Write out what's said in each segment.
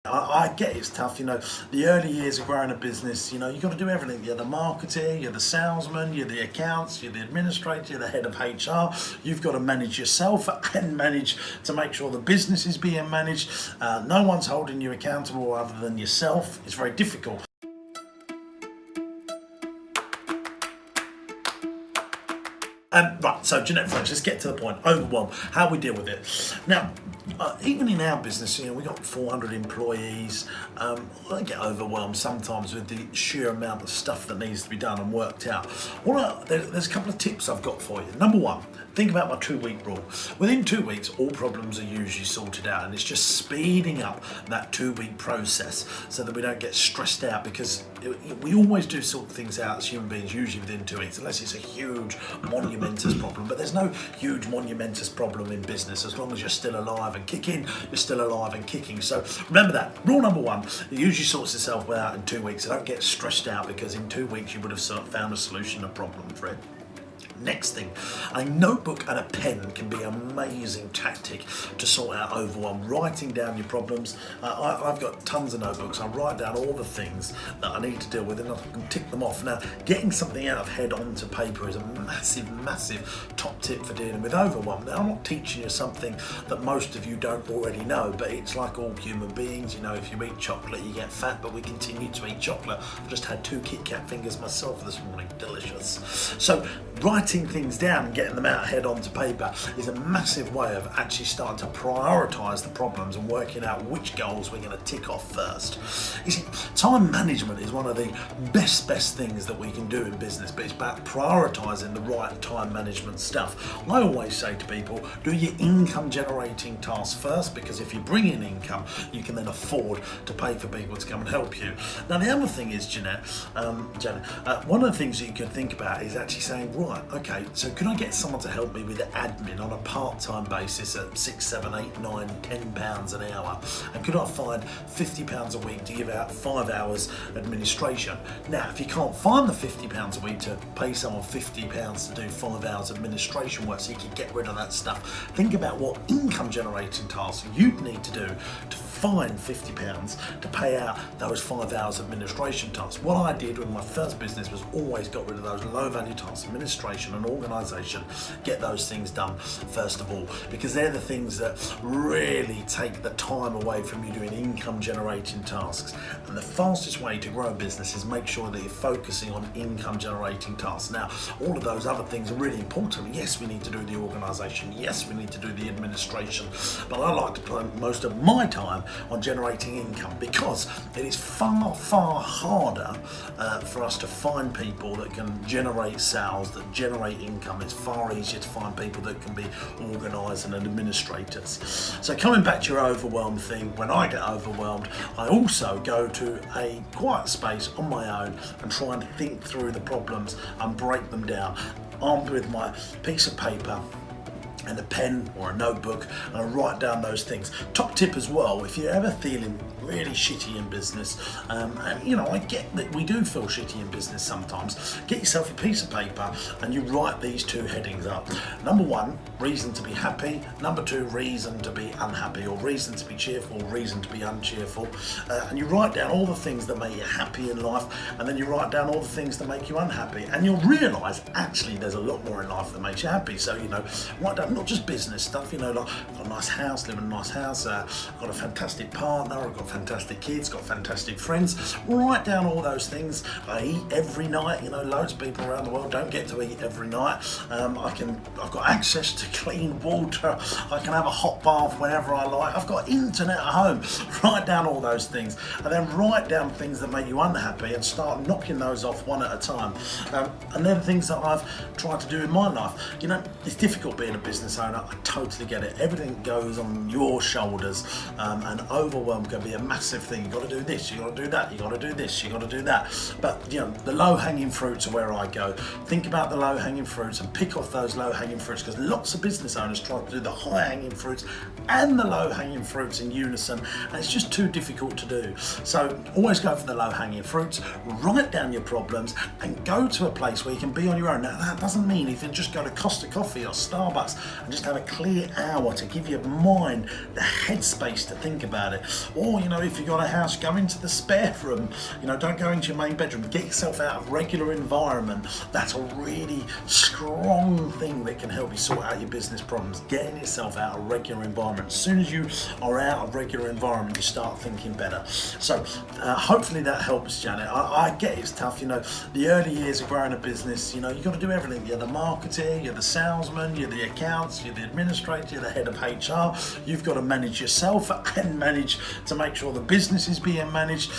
I get it's tough, the early years of growing a business, you've got to do everything. You're the marketer, you're the salesman, you're the accounts, you're the administrator, you're the head of HR. You've got to manage yourself and manage to make sure the business is being managed. No one's holding you accountable other than yourself. It's very difficult. Right, so Jeanette, folks, let's get to the point. Overwhelm, how we deal with it. Now, even in our business, we've got 400 employees. I get overwhelmed sometimes with the sheer amount of stuff that needs to be done and worked out. There's a couple of tips I've got for you. Number one, think about my 2-week rule. Within 2 weeks, all problems are usually sorted out, and it's just speeding up that 2-week process so that we don't get stressed out, because we always do sort things out as human beings, usually within 2 weeks, unless it's a huge monumentous problem. But there's no huge monumentous problem in business. As long as you're still alive and kicking, you're still alive and kicking. So remember that. Rule number one, it usually sorts itself out in 2 weeks. So don't get stressed out, because in 2 weeks you would have found a solution, a problem for it. Next thing, a notebook and a pen can be an amazing tactic to sort out overwhelm. Writing down your problems. I've got tons of notebooks. I write down all the things that I need to deal with and I can tick them off. Now, getting something out of head onto paper is a massive top tip for dealing with overwhelm. Now, I'm not teaching you something that most of you don't already know, but it's like all human beings. If you eat chocolate, you get fat, but we continue to eat chocolate. I've just had 2 Kit Kat fingers myself this morning. Delicious. So, writing things down and getting them out head onto paper is a massive way of actually starting to prioritise the problems and working out which goals we're going to tick off first. You see, time management is one of the best things that we can do in business, but it's about prioritising the right time management stuff. I always say to people, do your income generating tasks first, because if you bring in income, you can then afford to pay for people to come and help you. Now, the other thing is, Janet, one of the things that you could think about is actually saying, right, okay, so can I get someone to help me with the admin on a part-time basis at £6, £7, £8, £9, £10 an hour? And could I find £50 a week to give out 5 hours administration? Now, if you can't find the £50 a week to pay someone £50 to do 5 hours administration work so you can get rid of that stuff, think about what income generating tasks you'd need to do to find £50 to pay out those 5 hours administration tasks. What I did with my first business was always got rid of those low value tasks, administration and organisation, get those things done first of all, because they're the things that really take the time away from you doing income generating tasks. And the fastest way to grow a business is make sure that you're focusing on income generating tasks. Now, all of those other things are really important. Yes, we need to do the organisation. Yes, we need to do the administration. But I like to put most of my time on generating income, because it is far harder for us to find people that can generate sales, that generate income. It's far easier to find people that can be organised and administrators. So coming back to your overwhelmed thing, when I get overwhelmed, I also go to a quiet space on my own and try and think through the problems and break them down, armed with my piece of paper and a pen or a notebook, and I write down those things. Top tip as well, if you're ever feeling really shitty in business, and I get that we do feel shitty in business sometimes, get yourself a piece of paper and you write these 2 headings up. Number 1, reason to be happy. Number 2, reason to be unhappy, or reason to be cheerful, reason to be uncheerful. And you write down all the things that make you happy in life, and then you write down all the things that make you unhappy, and you'll realise actually there's a lot more in life that makes you happy. So write down not just business stuff, like I've got a nice house, live in a nice house, I've got a fantastic partner, I've got fantastic kids, got fantastic friends. Write down all those things. I eat every night. Loads of people around the world don't get to eat every night. I've got access to clean water. I can have a hot bath whenever I like. I've got internet at home. Write down all those things, and then write down things that make you unhappy and start knocking those off one at a time. And they're the things that I've tried to do in my life. It's difficult being a business owner. I totally get it. Everything goes on your shoulders, and overwhelm can be a massive thing. You've got to do this, you've got to do that, you've got to do this, you've got to do that. But the low-hanging fruits are where I go. Think about the low-hanging fruits and pick off those low-hanging fruits, because lots of business owners try to do the high-hanging fruits and the low-hanging fruits in unison, and it's just too difficult to do. So always go for the low-hanging fruits, write down your problems, and go to a place where you can be on your own. Now, that doesn't mean you can just go to Costa Coffee or Starbucks. and just have a clear hour to give your mind the headspace to think about it. Or, if you've got a house, go into the spare room. Don't go into your main bedroom. Get yourself out of regular environment. That's a really strong thing that can help you sort out your business problems. Getting yourself out of regular environment. As soon as you are out of regular environment, you start thinking better. So hopefully that helps, Janet. I get it's tough. The early years of growing a business, you've got to do everything. You're the marketer, you're the salesman, you're the accounts, you're the administrator, you're the head of HR. You've got to manage yourself and manage to make sure the business is being managed.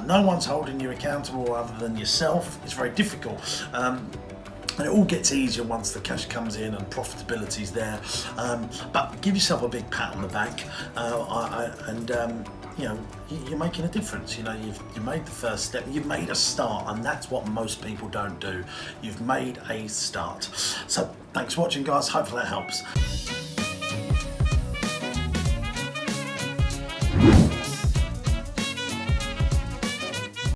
No one's holding you accountable other than yourself. It's very difficult. And it all gets easier once the cash comes in and profitability's there. But give yourself a big pat on the back, you're making a difference. You've made the first step, you've made a start, and that's what most people don't do. You've made a start. So thanks for watching, guys. Hopefully that helps.